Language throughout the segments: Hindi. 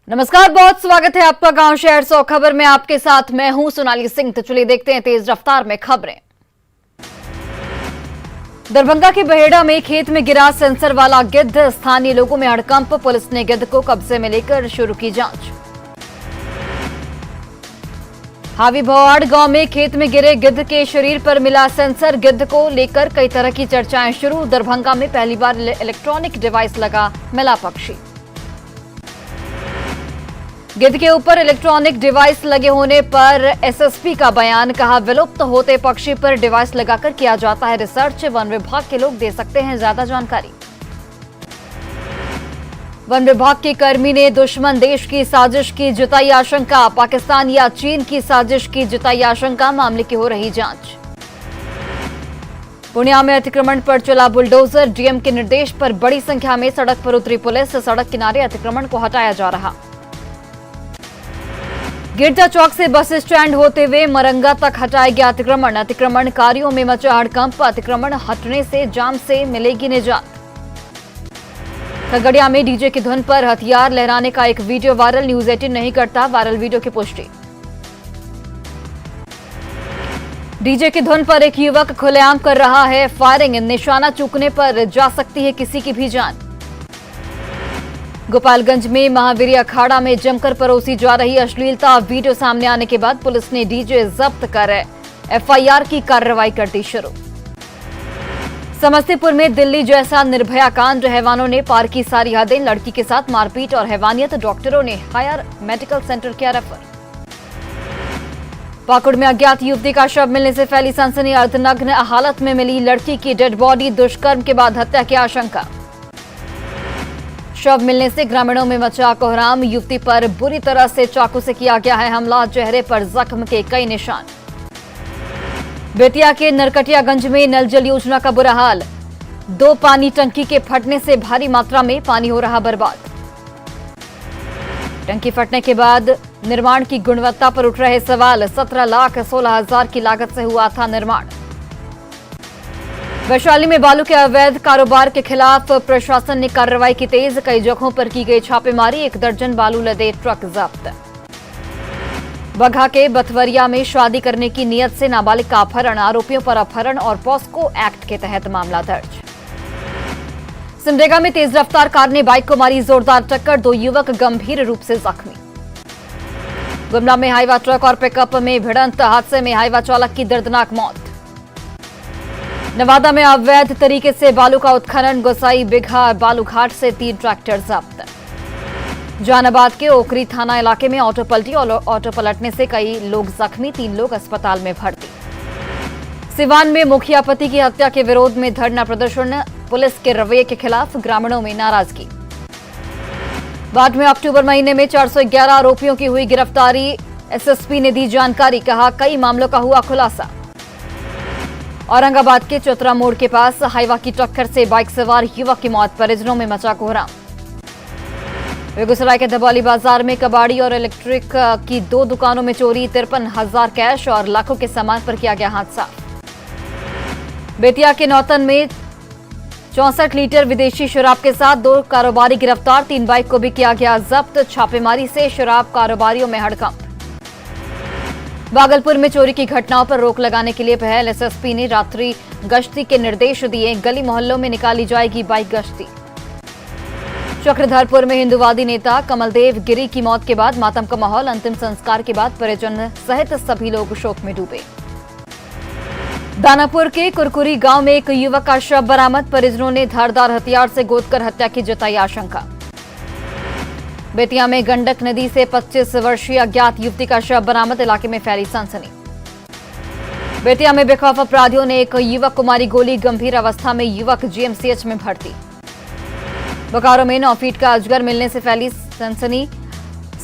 नमस्कार, बहुत स्वागत है आपका गांव शहर 100 खबर में। आपके साथ मैं हूं सोनाली सिंह। तो चलिए देखते हैं तेज रफ्तार में खबरें। दरभंगा के बहेड़ा में खेत में गिरा सेंसर वाला गिद्ध, स्थानीय लोगों में हड़कंप। पुलिस ने गिद्ध को कब्जे में लेकर शुरू की जांच। हावी भवाड़ गांव में खेत में गिरे गिद्ध के शरीर पर मिला सेंसर। गिद्ध को लेकर कई तरह की चर्चाएं शुरू। दरभंगा में पहली बार इलेक्ट्रॉनिक डिवाइस लगा मिला पक्षी। गिद्ध के ऊपर इलेक्ट्रॉनिक डिवाइस लगे होने पर एसएसपी का बयान, कहा विलुप्त होते पक्षी पर डिवाइस लगाकर किया जाता है रिसर्च। वन विभाग के लोग दे सकते हैं ज्यादा जानकारी। वन विभाग के कर्मी ने दुश्मन देश की साजिश की जताई आशंका। पाकिस्तान या चीन की साजिश की जताई आशंका, मामले की हो रही जांच। पूर्णिया में अतिक्रमण पर चला बुलडोजर। डीएम के निर्देश पर बड़ी संख्या में सड़क पर उतरी पुलिस। सड़क किनारे अतिक्रमण को हटाया जा रहा। गिरजा चौक से बस स्टैंड होते हुए मरंगा तक हटाया गया अतिक्रमण। अतिक्रमणकारियों में मचा हड़कंप। अतिक्रमण हटने से जाम से मिलेगी निजात। खगड़िया में डीजे की धुन पर हथियार लहराने का एक वीडियो वायरल। न्यूज 18 नहीं करता वायरल वीडियो की पुष्टि। डीजे की धुन पर एक युवक खुलेआम कर रहा है फायरिंग। निशाना चूकने पर जा सकती है किसी की भी जान। गोपालगंज में महावीर अखाड़ा में जमकर परोसी जा रही अश्लीलता, वीडियो सामने आने के बाद पुलिस ने डीजे जब्त कर एफआईआर की कार्रवाई कर दी शुरू। समस्तीपुर में दिल्ली जैसा निर्भया कांड, हैवानों ने पार की सारी हदें। लड़की के साथ मारपीट और हैवानियत, डॉक्टरों ने हायर मेडिकल सेंटर किया रेफर। पाकुड़ में अज्ञात युवती का शव मिलने से फैली सनसनी। अर्धनग्न हालत में मिली लड़की की डेड बॉडी, दुष्कर्म के बाद हत्या की आशंका। शव मिलने से ग्रामीणों में मचा कोहराम। युवती पर बुरी तरह से चाकू से किया गया है हमला। चेहरे पर जख्म के कई निशान। बेतिया के नरकटियागंज में नल जल योजना का बुरा हाल। 2 पानी टंकी के फटने से भारी मात्रा में पानी हो रहा बर्बाद। टंकी फटने के बाद निर्माण की गुणवत्ता पर उठ रहे सवाल। 17,16,000 की लागत से हुआ था निर्माण। वैशाली में बालू के अवैध कारोबार के खिलाफ प्रशासन ने कार्रवाई की तेज। कई जगहों पर की गई छापेमारी। 1 दर्जन बालू लदे ट्रक जब्त। बगहा के बथवरिया में शादी करने की नीयत से नाबालिग का अपहरण। आरोपियों पर अपहरण और पॉस्को एक्ट के तहत मामला दर्ज। सिमडेगा में तेज रफ्तार कार ने बाइक को मारी जोरदार टक्कर। 2 युवक गंभीर रूप से जख्मी। गुमला में हाईवा ट्रक और पिकअप में भिड़ंत, हादसे में हाईवा चालक की दर्दनाक मौत। नवादा में अवैध तरीके से बालू का उत्खनन, गोसाई बिघा बालू घाट से 3 ट्रैक्टर जब्त। जहानाबाद के ओकरी थाना इलाके में ऑटो पलटी और ऑटो पलटने से कई लोग जख्मी, 3 लोग अस्पताल में भर्ती। सिवान में मुखिया पति की हत्या के विरोध में धरना प्रदर्शन, पुलिस के रवैये के खिलाफ ग्रामीणों में नाराजगी। बाद में अक्टूबर महीने में 411 आरोपियों की हुई गिरफ्तारी। एसएसपी ने दी जानकारी, कहा कई मामलों का हुआ खुलासा। औरंगाबाद के चौतरा मोड़ के पास हाईवा की टक्कर से बाइक सवार युवक की मौत, परिजनों में मचा कोहराम। बेगूसराय के धबौली बाजार में कबाड़ी और इलेक्ट्रिक की 2 दुकानों में चोरी। 53,000 कैश और लाखों के सामान पर किया गया हादसा। बेतिया के नौतन में 64 लीटर विदेशी शराब के साथ 2 कारोबारी गिरफ्तार। 3 बाइक को भी किया गया जब्त। छापेमारी से शराब कारोबारियों में हड़कंप। भागलपुर में चोरी की घटनाओं पर रोक लगाने के लिए पहल, एसएसपी ने रात्रि गश्ती के निर्देश दिए। गली मोहल्लों में निकाली जाएगी बाइक गश्ती। चक्रधरपुर में हिंदूवादी नेता कमलदेव गिरी की मौत के बाद मातम का माहौल। अंतिम संस्कार के बाद परिजन सहित सभी लोग शोक में डूबे। दानापुर के कुरकुरी गांव में एक युवक का शव बरामद। परिजनों ने धारदार हथियार से गोदकर हत्या की जताई आशंका। बेतिया में गंडक नदी से 25 वर्षीय अज्ञात युवती का शव बरामद, इलाके में फैली सनसनी। बेतिया में बेखौफ अपराधियों ने एक युवक को मारी गोली, गंभीर अवस्था में युवक जीएमसीएच में भर्ती। बोकारो में 9 फीट का अजगर मिलने से फैली सनसनी।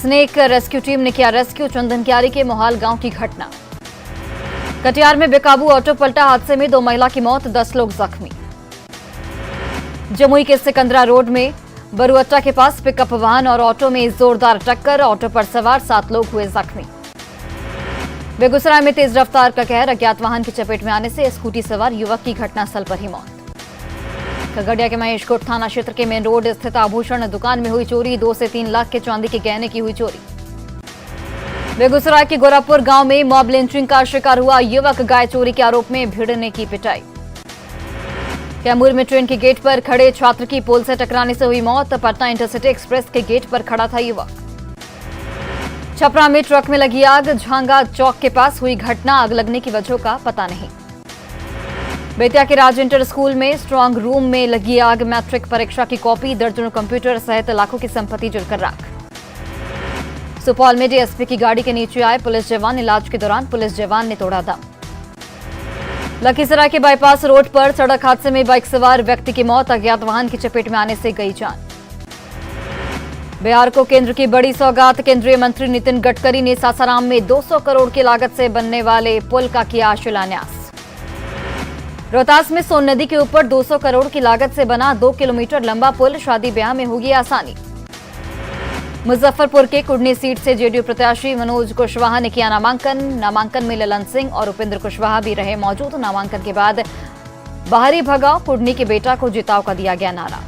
स्नेक रेस्क्यू टीम ने किया रेस्क्यू। चंदनक्यारी के मोहाल गांव की घटना। कटिहार में बेकाबू ऑटो पलटा, हादसे में 2 महिला की मौत, 10 लोग जख्मी। जमुई के सिकंदरा रोड में बरुअट्टा के पास पिकअप वाहन और ऑटो में जोरदार टक्कर। ऑटो पर सवार 7 लोग हुए जख्मी। बेगूसराय में तेज रफ्तार का कहर, अज्ञात वाहन की चपेट में आने से स्कूटी सवार युवक की घटनास्थल पर ही मौत। खगड़िया के महेशकोट थाना क्षेत्र के मेन रोड स्थित आभूषण दुकान में हुई चोरी। 2 से 3 लाख के चांदी के गहने की हुई चोरी। बेगूसराय के गोरापुर गांव में मॉब लिंचिंग का शिकार हुआ युवक। गाय चोरी के आरोप में भिड़ने की पिटाई। कैमूर में ट्रेन के गेट पर खड़े छात्र की पोल से टकराने से हुई मौत। पटना इंटरसिटी एक्सप्रेस के गेट पर खड़ा था युवक। छपरा में ट्रक में लगी आग। झांगा चौक के पास हुई घटना। आग लगने की वजह का पता नहीं। बेतिया के राज इंटर स्कूल में स्ट्रांग रूम में लगी आग। मैट्रिक परीक्षा की कॉपी, दर्जनों कंप्यूटर सहित लाखों की संपत्ति जलकर राख। सुपौल में डीएसपी की गाड़ी के नीचे आए पुलिस जवान। इलाज के दौरान पुलिस जवान ने तोड़ा दम। लखीसराय के बाईपास रोड पर सड़क हादसे में बाइक सवार व्यक्ति की मौत। अज्ञात वाहन की चपेट में आने से गई जान। बिहार को केंद्र की बड़ी सौगात। केंद्रीय मंत्री नितिन गडकरी ने सासाराम में 200 करोड़ की लागत से बनने वाले पुल का किया शिलान्यास। रोहतास में सोन नदी के ऊपर 200 करोड़ की लागत से बना 2 किलोमीटर लंबा पुल। शादी ब्याह में होगी आसानी। मुजफ्फरपुर के कुडनी सीट से जेडीयू प्रत्याशी मनोज कुशवाहा ने किया नामांकन में ललन सिंह और उपेंद्र कुशवाहा भी रहे मौजूद। नामांकन के बाद बाहरी भगाओ, कुडनी के बेटा को जिताओ का दिया गया नारा।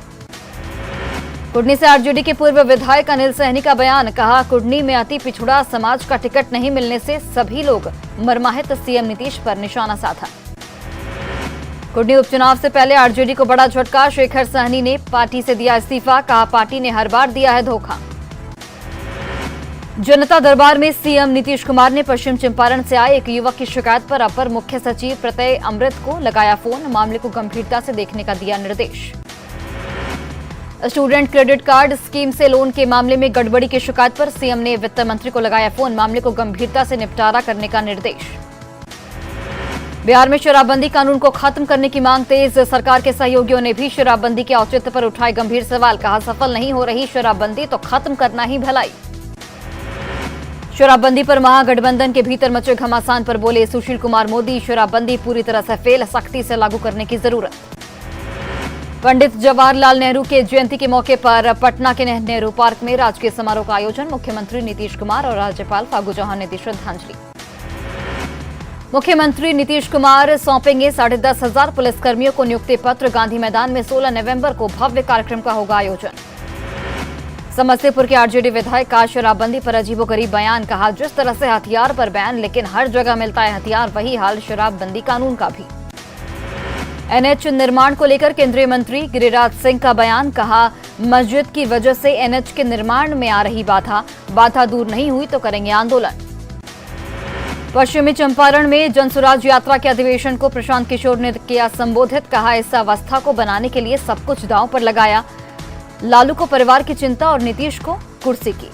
कुडनी से आरजेडी के पूर्व विधायक अनिल सहनी का बयान। कहा, कुडनी में अति पिछड़ा समाज का टिकट नहीं मिलने से सभी लोग मरमाहित सीएम नीतीश पर निशाना साधा। कुडनी उपचुनाव से पहले आरजेडी को बड़ा झटका। शेखर सहनी ने पार्टी से दिया इस्तीफा। कहा, पार्टी ने हर बार दिया है धोखा। जनता दरबार में सीएम नीतीश कुमार ने पश्चिम चंपारण से आए एक युवक की शिकायत पर अपर मुख्य सचिव प्रत्यय अमृत को लगाया फोन। मामले को गंभीरता से देखने का दिया निर्देश। स्टूडेंट क्रेडिट कार्ड स्कीम से लोन के मामले में गड़बड़ी की शिकायत पर सीएम ने वित्त मंत्री को लगाया फोन। मामले को गंभीरता से निपटारा करने का निर्देश। बिहार में शराबबंदी कानून को खत्म करने की मांग तेज। सरकार के सहयोगियों ने भी शराबबंदी के औचित्य पर उठाए गंभीर सवाल। कहा, सफल नहीं हो रही शराबबंदी तो खत्म करना ही भलाई। शराबबंदी पर महागठबंधन के भीतर मचे घमासान पर बोले सुशील कुमार मोदी। शराबबंदी पूरी तरह से फेल, सख्ती से लागू करने की जरूरत। पंडित जवाहरलाल नेहरू के जयंती के मौके पर पटना के नेहरू पार्क में राजकीय समारोह का आयोजन। मुख्यमंत्री नीतीश कुमार और राज्यपाल फागू चौहान ने दी श्रद्धांजलि। मुख्यमंत्री नीतीश कुमार सौंपेंगे 10,500 पुलिसकर्मियों को नियुक्ति पत्र। गांधी मैदान में 16 नवंबर को भव्य कार्यक्रम का होगा आयोजन। समस्तीपुर के आरजेडी विधायक का शराबबंदी पर अजीबोगरीब बयान। कहा, जिस तरह से हथियार पर बैन, लेकिन हर जगह मिलता है हथियार, वही हाल शराबबंदी कानून का भी। एनएच निर्माण को लेकर केंद्रीय मंत्री गिरिराज सिंह का बयान। कहा, मस्जिद की वजह से एनएच के निर्माण में आ रही बाधा दूर नहीं हुई तो करेंगे आंदोलन। पश्चिमी चंपारण में जनसुराज यात्रा के अधिवेशन को प्रशांत किशोर ने किया संबोधित। कहा, इस अवस्था को बनाने के लिए सब कुछ दांव पर लगाया। लालू को परिवार की चिंता और नीतीश को कुर्सी की।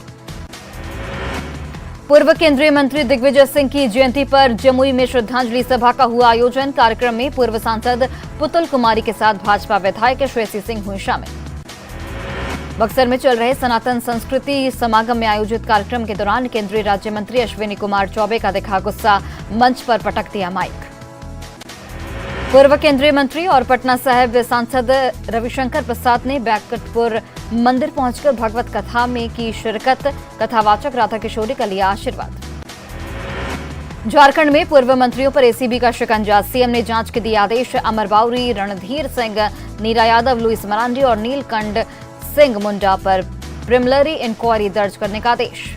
पूर्व केंद्रीय मंत्री दिग्विजय सिंह की जयंती पर जमुई में श्रद्धांजलि सभा का हुआ आयोजन। कार्यक्रम में पूर्व सांसद पुतुल कुमारी के साथ भाजपा विधायक श्रेयसी सिंह हुई शामिल। बक्सर में चल रहे सनातन संस्कृति समागम में आयोजित कार्यक्रम के दौरान केंद्रीय राज्य मंत्री अश्विनी कुमार चौबे का दिखा गुस्सा। मंच पर पटक दिया माइक। पूर्व केंद्रीय मंत्री और पटना साहिब सांसद रविशंकर प्रसाद ने बैकटपुर मंदिर पहुंचकर भगवत कथा में की शिरकत। कथावाचक राधा किशोरी का लिया आशीर्वाद। झारखंड में पूर्व मंत्रियों पर एसीबी का शिकंजा। सीएम ने जांच के दिए आदेश। अमर बाउरी, रणधीर सिंह, नीरा यादव, लुइस मरांडी और नीलकंठ सिंह मुंडा पर प्रिलिमिनरी इंक्वायरी दर्ज करने का आदेश।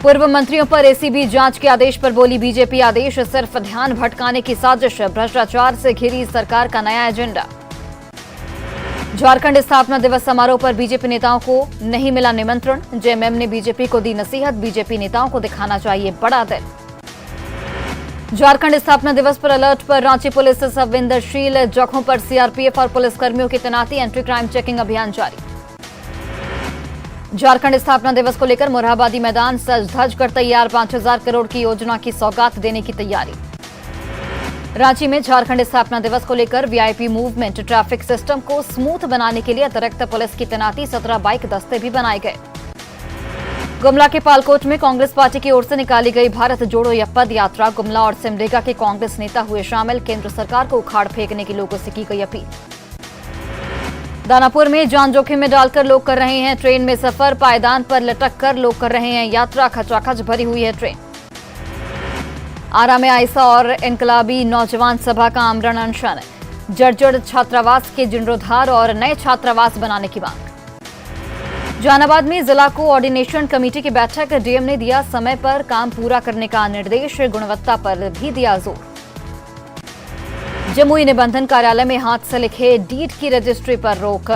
पूर्व मंत्रियों पर एसीबी जांच के आदेश पर बोली बीजेपी। आदेश सिर्फ ध्यान भटकाने की साजिश। भ्रष्टाचार से घिरी सरकार का नया एजेंडा। झारखंड स्थापना दिवस समारोह पर बीजेपी नेताओं को नहीं मिला निमंत्रण। जेएमएम ने बीजेपी को दी नसीहत। बीजेपी नेताओं को दिखाना चाहिए बड़ा दिल। झारखंड स्थापना दिवस पर अलर्ट पर रांची पुलिस। संवेदनशील जगहों पर सीआरपीएफ और पुलिसकर्मियों की तैनाती। एंटी क्राइम चेकिंग अभियान जारी। झारखंड स्थापना दिवस को लेकर मोरहाबादी मैदान सज धज कर तैयार। 5,000 करोड़ की योजना की सौगात देने की तैयारी। रांची में झारखंड स्थापना दिवस को लेकर वीआईपी मूवमेंट। ट्रैफिक सिस्टम को स्मूथ बनाने के लिए अतिरिक्त पुलिस की तैनाती। 17 बाइक दस्ते भी बनाए गए। गुमला के पालकोट में कांग्रेस पार्टी की ओर से निकाली गई भारत जोड़ो या पद यात्रा। गुमला और सिमडेगा के कांग्रेस नेता हुए शामिल। केंद्र सरकार को उखाड़ फेंकने की लोगों से की गई अपील। दानापुर में जान जोखिम में डालकर लोग कर रहे हैं ट्रेन में सफर। पायदान पर लटक कर लोग कर रहे हैं यात्रा। खचाखच भरी हुई है ट्रेन। आरा में आयसा और इनकलाबी नौजवान सभा का आमरण अनशन। जर्जर छात्रावास के जीर्णोद्धार और नए छात्रावास बनाने की मांग। जहानाबाद में जिला कोऑर्डिनेशन कमेटी की बैठक, डीएम ने दिया समय पर काम पूरा करने का निर्देश, गुणवत्ता पर भी दिया जोर। जमुई निबंधन कार्यालय में हाथ से लिखे डीड की रजिस्ट्री पर रोक,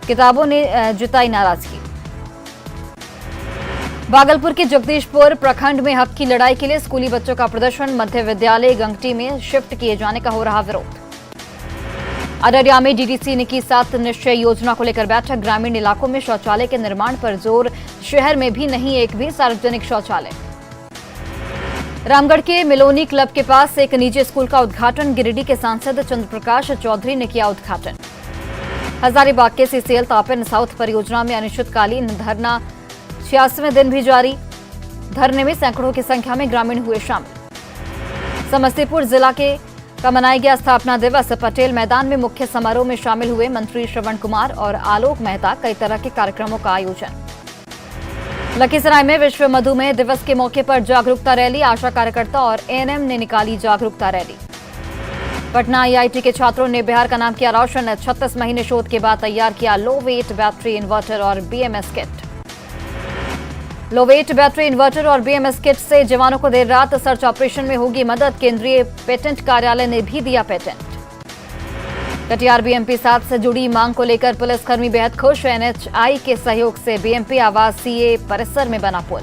किताबों ने जताई नाराजगी। भागलपुर के जगदीशपुर प्रखंड में हक की लड़ाई के लिए स्कूली बच्चों का प्रदर्शन, मध्य विद्यालय गंगटी में शिफ्ट किए जाने का हो रहा विरोध। अररिया में डीडीसी ने की 7 निश्चय योजना को लेकर बैठक, ग्रामीण इलाकों में शौचालय के निर्माण पर जोर, शहर में भी नहीं एक भी सार्वजनिक शौचालय। रामगढ़ के मिलोनी क्लब के पास एक निजी स्कूल का उद्घाटन, गिरिडीह के सांसद चंद्र प्रकाश चौधरी ने किया उद्घाटन। हजारीबाग के सीसीएल तापिन साउथ परियोजना में अनिश्चितकालीन धरना 86वें दिन भी जारी, धरने में सैकड़ों की संख्या में ग्रामीण हुए शामिल। समस्तीपुर जिला का मनाया गया स्थापना दिवस, पटेल मैदान में मुख्य समारोह में शामिल हुए मंत्री श्रवण कुमार और आलोक मेहता, कई तरह के कार्यक्रमों का आयोजन। लखीसराय में विश्व मधुमेह दिवस के मौके पर जागरूकता रैली, आशा कार्यकर्ता और एएनएम ने निकाली जागरूकता रैली। पटना आईआईटी के छात्रों ने बिहार का नाम किया रोशन, 36 महीने शोध के बाद तैयार किया लो वेट बैटरी इन्वर्टर और बीएमएस किट। लो वेट बैटरी इन्वर्टर और बीएमएस किट से जवानों को देर रात सर्च ऑपरेशन में होगी मदद, केंद्रीय पेटेंट कार्यालय ने भी दिया पेटेंट। कटिहार बीएमपी 7 से जुड़ी मांग को लेकर पुलिसकर्मी बेहद खुश, एनएचआई के सहयोग से बीएमपी आवासीय परिसर में बना पुल।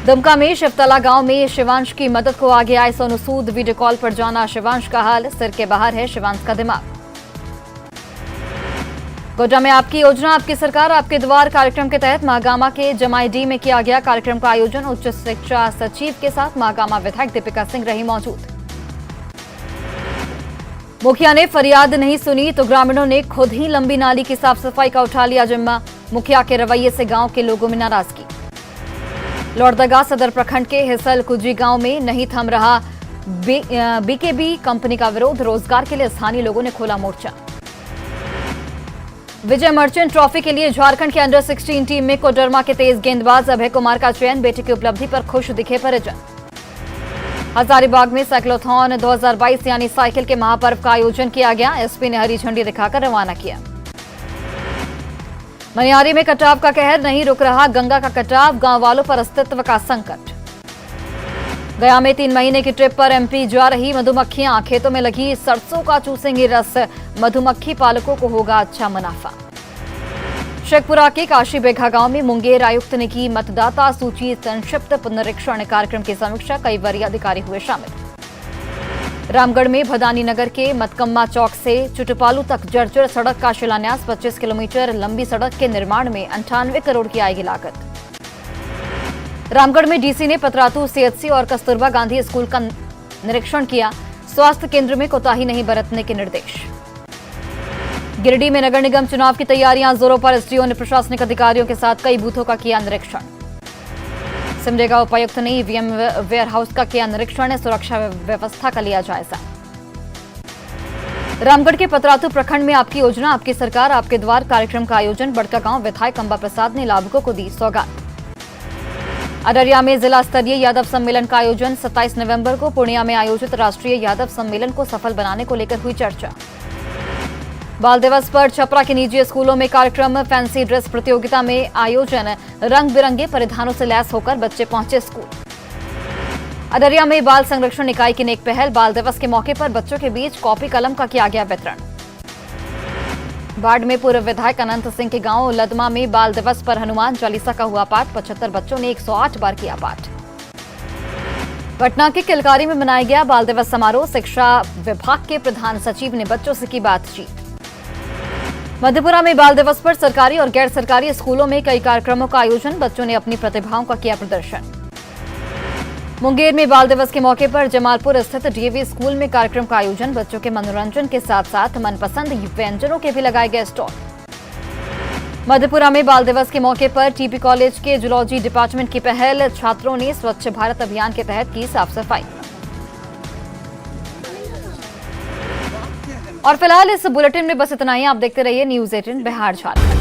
दुमका में शिवतला गांव में शिवांश की मदद को आगे आए सोनू सूद, वीडियो कॉल पर जाना शिवांश का हाल, सिर के बाहर है शिवांश का दिमाग। गोड्डा में आपकी योजना आपकी सरकार आपके द्वार कार्यक्रम के तहत महागामा के जमाईडीह में किया गया कार्यक्रम का आयोजन, उच्च शिक्षा सचिव के साथ महागामा विधायक दीपिका सिंह रही मौजूद। मुखिया ने फरियाद नहीं सुनी तो ग्रामीणों ने खुद ही लंबी नाली की साफ सफाई का उठा लिया जिम्मा, मुखिया के रवैये से गांव के लोगों में नाराजगी। लोहरदगा सदर प्रखंड के हिसल कुजी गांव में नहीं थम रहा बीकेबी कंपनी का विरोध, रोजगार के लिए स्थानीय लोगों ने खोला मोर्चा। विजय मर्चेंट ट्रॉफी के लिए झारखंड के अंडर 16 टीम में कोडरमा के तेज गेंदबाज अभय कुमार का चयन, बेटे की उपलब्धि पर खुश दिखे परिजन। हजारीबाग में साइक्लोथॉन 2022 यानी साइकिल के महापर्व का आयोजन किया गया, एसपी ने हरी झंडी दिखाकर रवाना किया। मनियारी में कटाव का कहर, नहीं रुक रहा गंगा का कटाव, गांव वालों पर अस्तित्व का संकट। गया में 3 महीने की ट्रिप पर एमपी जा रही मधुमक्खियां, खेतों में लगी सरसों का चूसेंगी रस, मधुमक्खी पालकों को होगा अच्छा मुनाफा। शेखपुरा के काशी बेघा गांव में मुंगेर आयुक्त ने की मतदाता सूची संक्षिप्त पुनरीक्षण, कार्यक्रम की समीक्षा, कई वरीय अधिकारी हुए शामिल। रामगढ़ में भदानी नगर के मतकम्मा चौक से चुटपालू तक जर्जर सड़क का शिलान्यास, 25 किलोमीटर लंबी सड़क के निर्माण में 98 करोड़ की आएगी लागत। रामगढ़ में डीसी ने पतरातू सीएचसी और कस्तूरबा गांधी स्कूल का निरीक्षण किया, स्वास्थ्य केंद्र में कोताही नहीं बरतने के निर्देश। गिरिडीह में नगर निगम चुनाव की तैयारियां जोरों पर, एसडीओ ने प्रशासनिक अधिकारियों के साथ कई बूथों का किया निरीक्षण। सिमडेगा उपायुक्त ने ईवीएम वेयरहाउस का किया निरीक्षण, सुरक्षा व्यवस्था का लिया जायजा। रामगढ़ के पतरातू प्रखंड में आपकी योजना आपकी सरकार आपके द्वार कार्यक्रम का आयोजन, बड़कागांव विधायक अंबा प्रसाद ने लाभुकों को दी सौगात। अररिया में जिला स्तरीय यादव सम्मेलन का आयोजन, 27 नवंबर को पूर्णिया में आयोजित राष्ट्रीय यादव सम्मेलन को सफल बनाने को लेकर हुई चर्चा। बाल दिवस पर छपरा के निजी स्कूलों में कार्यक्रम, फैंसी ड्रेस प्रतियोगिता में आयोजन, रंग बिरंगे परिधानों से लैस होकर बच्चे पहुंचे स्कूल। अररिया में बाल संरक्षण इकाई की नेक पहल, बाल दिवस के मौके पर बच्चों के बीच कॉपी कलम का किया गया वितरण। बाढ़ में पूर्व विधायक अनंत सिंह के गांव लदमा में बाल दिवस पर हनुमान चालीसा का हुआ पाठ, 75 बच्चों ने 108 बार किया पाठ। पटना के किलकारी में मनाया गया बाल दिवस समारोह, शिक्षा विभाग के प्रधान सचिव ने बच्चों से की बातचीत। मधेपुरा में बाल दिवस पर सरकारी और गैर सरकारी स्कूलों में कई कार्यक्रमों का आयोजन, बच्चों ने अपनी प्रतिभाओं का किया प्रदर्शन। मुंगेर में बाल दिवस के मौके पर जमालपुर स्थित डीएवी स्कूल में कार्यक्रम का आयोजन, बच्चों के मनोरंजन के साथ साथ मनपसंद व्यंजनों के भी लगाए गए स्टॉल। मधेपुरा में बाल दिवस के मौके पर टीपी कॉलेज के जूलॉजी डिपार्टमेंट की पहल, छात्रों ने स्वच्छ भारत अभियान के तहत की साफ सफाई। और फिलहाल इस बुलेटिन में बस इतना ही। आप देखते रहिए न्यूज़ 18 बिहार झारखंड।